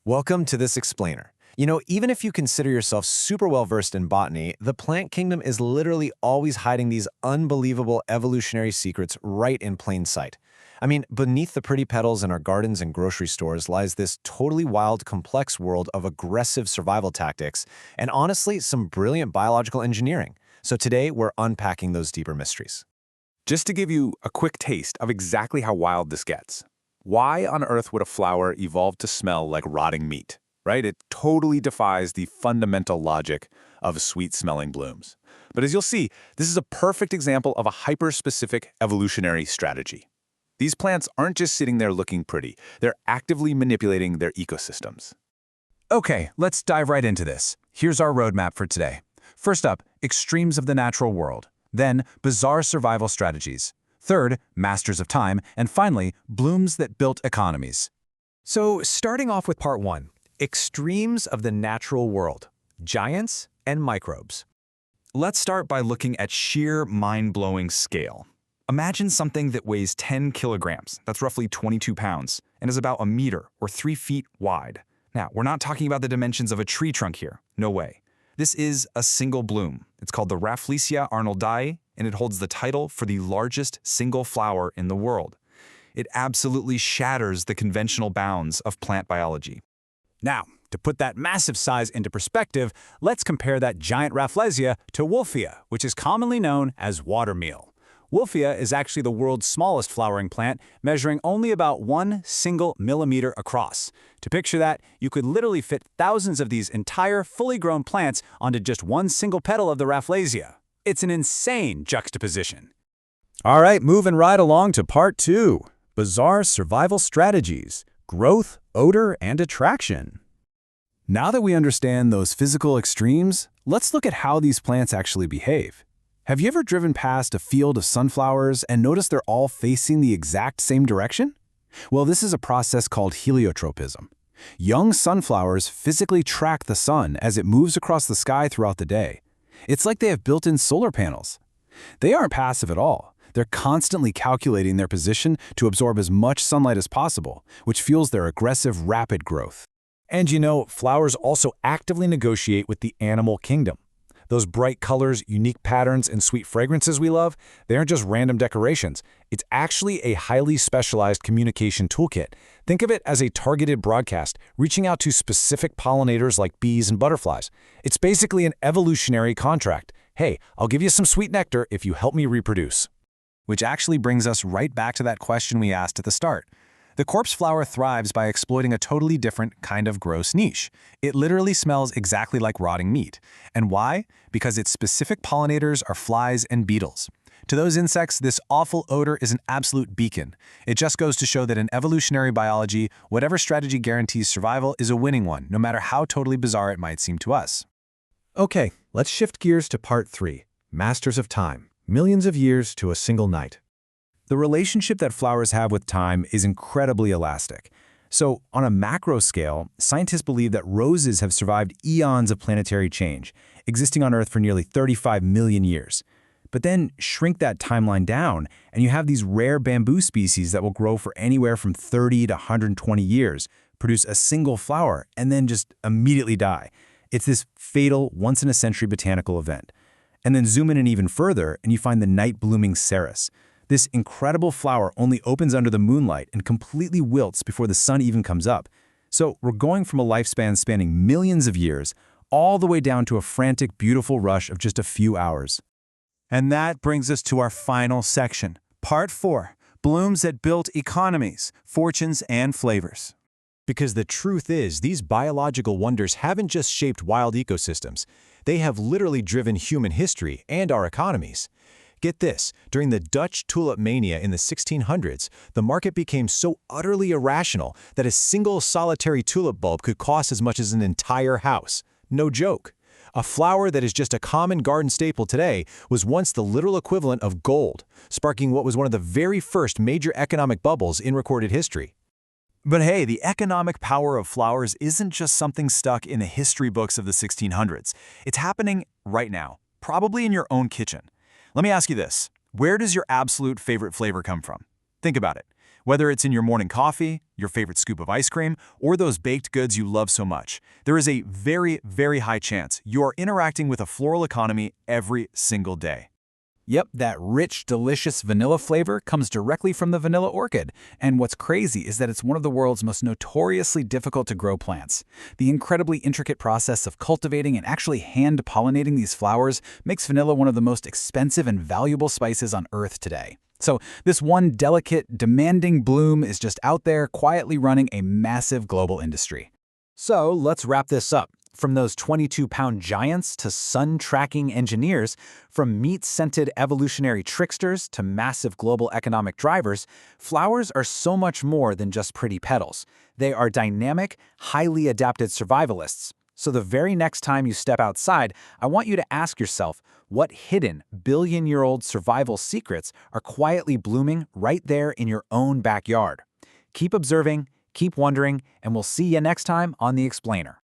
Welcome to this explainer. Even if you consider yourself super well versed in botany, the plant kingdom is literally always hiding these unbelievable evolutionary secrets right in plain sight. Beneath the pretty petals in our gardens and grocery stores lies this totally wild, complex world of aggressive survival tactics and honestly, some brilliant biological engineering. So today, we're unpacking those deeper mysteries. Just to give you a quick taste of exactly how wild this gets. Why on earth would a flower evolve to smell like rotting meat, right? It totally defies the fundamental logic of sweet-smelling blooms. But as you'll see, this is a perfect example of a hyper-specific evolutionary strategy. These plants aren't just sitting there looking pretty. They're actively manipulating their ecosystems. Okay, let's dive right into this. Here's our roadmap for today. First up, extremes of the natural world. Then, bizarre survival strategies. Third, masters of time. And finally, blooms that built economies. So, starting off with part one, extremes of the natural world, giants and microbes. Let's start by looking at sheer mind-blowing scale. Imagine something that weighs 10 kilograms, that's roughly 22 pounds, and is about a meter or 3 feet wide. Now, we're not talking about the dimensions of a tree trunk here, no way. This is a single bloom. It's called the Rafflesia arnoldii, and it holds the title for the largest single flower in the world. It absolutely shatters the conventional bounds of plant biology. Now, to put that massive size into perspective, let's compare that giant Rafflesia to Wolffia, which is commonly known as watermeal. Wolffia is actually the world's smallest flowering plant, measuring only about 1 single millimeter across. To picture that, you could literally fit thousands of these entire, fully grown plants onto just one single petal of the Rafflesia. It's an insane juxtaposition. All right, moving right along to part two, bizarre survival strategies, growth, odor, and attraction. Now that we understand those physical extremes, let's look at how these plants actually behave. Have you ever driven past a field of sunflowers and noticed they're all facing the exact same direction? Well, this is a process called heliotropism. Young sunflowers physically track the sun as it moves across the sky throughout the day. It's like they have built-in solar panels. They aren't passive at all. They're constantly calculating their position to absorb as much sunlight as possible, which fuels their aggressive, rapid growth. And flowers also actively negotiate with the animal kingdom. Those bright colors, unique patterns, and sweet fragrances we love, they aren't just random decorations. It's actually a highly specialized communication toolkit. Think of it as a targeted broadcast, reaching out to specific pollinators like bees and butterflies. It's basically an evolutionary contract. Hey, I'll give you some sweet nectar if you help me reproduce. Which actually brings us right back to that question we asked at the start. The corpse flower thrives by exploiting a totally different kind of gross niche. It literally smells exactly like rotting meat. And why? Because its specific pollinators are flies and beetles. To those insects, this awful odor is an absolute beacon. It just goes to show that in evolutionary biology, whatever strategy guarantees survival is a winning one, no matter how totally bizarre it might seem to us. Okay, let's shift gears to part three, masters of time, millions of years to a single night. The relationship that flowers have with time is incredibly elastic. So, on a macro scale, scientists believe that roses have survived eons of planetary change, existing on Earth for nearly 35 million years. But then shrink that timeline down, and you have these rare bamboo species that will grow for anywhere from 30 to 120 years, produce a single flower, and then just immediately die. It's this fatal, once-in-a-century botanical event. And then zoom in even further, and you find the night-blooming cereus. This incredible flower only opens under the moonlight and completely wilts before the sun even comes up. So we're going from a lifespan spanning millions of years all the way down to a frantic, beautiful rush of just a few hours. And that brings us to our final section, part four, blooms that built economies, fortunes, and flavors. Because the truth is, these biological wonders haven't just shaped wild ecosystems. They have literally driven human history and our economies. Get this, during the Dutch tulip mania in the 1600s, the market became so utterly irrational that a single solitary tulip bulb could cost as much as an entire house. No joke. A flower that is just a common garden staple today was once the literal equivalent of gold, sparking what was one of the very first major economic bubbles in recorded history. But hey, the economic power of flowers isn't just something stuck in the history books of the 1600s. It's happening right now, probably in your own kitchen. Let me ask you this. Where does your absolute favorite flavor come from? Think about it. Whether it's in your morning coffee, your favorite scoop of ice cream, or those baked goods you love so much, there is a very, very high chance you are interacting with a floral economy every single day. Yep, that rich, delicious vanilla flavor comes directly from the vanilla orchid. And what's crazy is that it's one of the world's most notoriously difficult to grow plants. The incredibly intricate process of cultivating and actually hand-pollinating these flowers makes vanilla one of the most expensive and valuable spices on Earth today. So this one delicate, demanding bloom is just out there quietly running a massive global industry. So let's wrap this up. From those 22-pound giants to sun-tracking engineers, from meat-scented evolutionary tricksters to massive global economic drivers, flowers are so much more than just pretty petals. They are dynamic, highly adapted survivalists. So the very next time you step outside, I want you to ask yourself, what hidden, billion-year-old survival secrets are quietly blooming right there in your own backyard? Keep observing, keep wondering, and we'll see you next time on The Explainer.